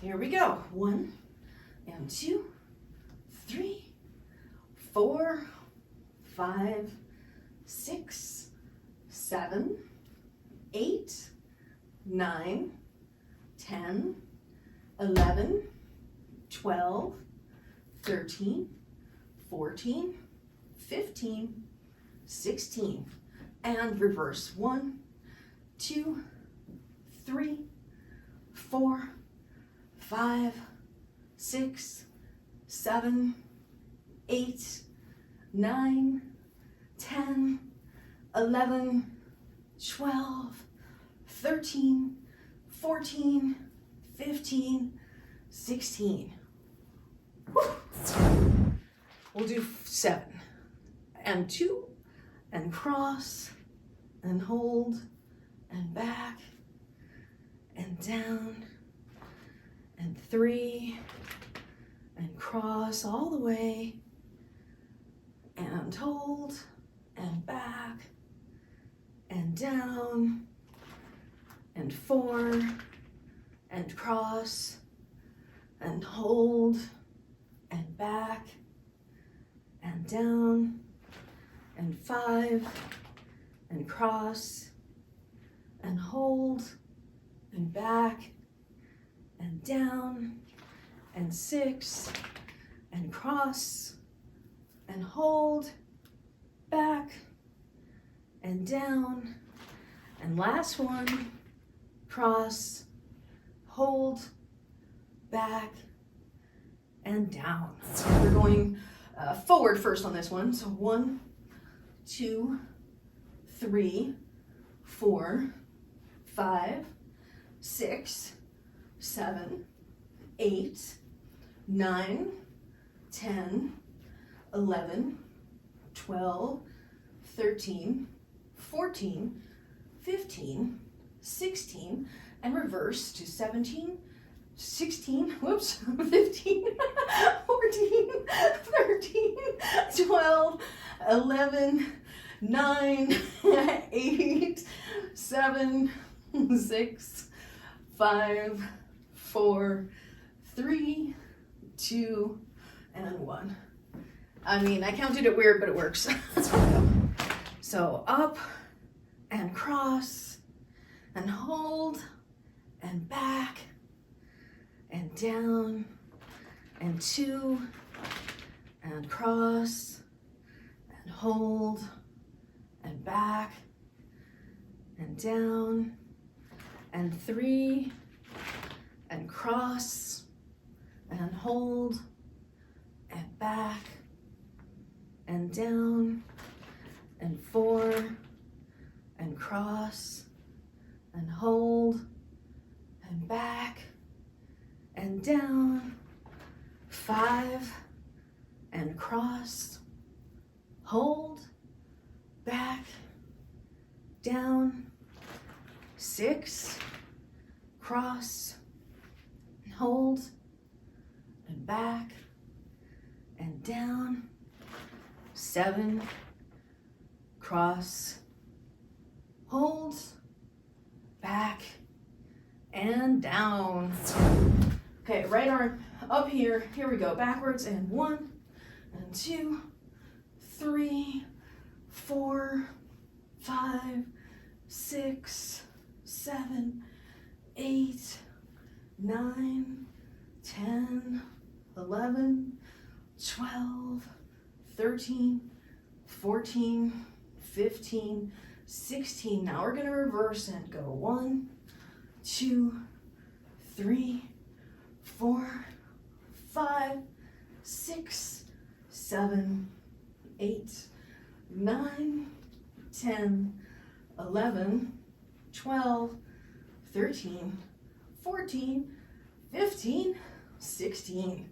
Here we go. 1 and 2, 3, 4, 5, 6, 7, 8, 9, 10, 11, 12, 13, 14, 15, 16, and reverse. 1, 2, 3, 4, 5, 6, 7, 8, 9, 10, 11, 12, 13, 14, 15, 16. Woo. We'll do 7 and 2 and cross and hold and back and down and 3 and cross all the way and hold and back and down and 4 and cross and hold and back and down and 5 and cross and hold and back and down and 6 and cross and hold back and down and last one, cross, hold, back and down. We're going forward first on this one. So 1, 2, 3, 4, 5, 6, 7, 8, 9, 10, 11, 12, 13, 14, 15, 16, and reverse to 17, 16, whoops, 15, 14, 13, 12, 11, 9, 8, 7, 6, 5, 4, 3, 2, and 1. I mean, I counted it weird, but it works. So up and cross and hold and back and down and 2 and cross and hold and back and down and 3 and cross and hold and back and down and 4 and cross and hold and back and down, 5 and cross, hold, back, down, 6, cross, and hold, and back, and down, 7, cross, hold, back, and down. Okay, right arm up here. Here we go, backwards, and 1, and 2, 3, 4, 5, 6, 7, 8, 9, 10, 11, 12, 13, 14, 15, 16. Now we're gonna reverse and go 1, 2, 3, 4, 5, 6, 7, 8, 9, 10, 11, 12, 13, 14, 15, 16.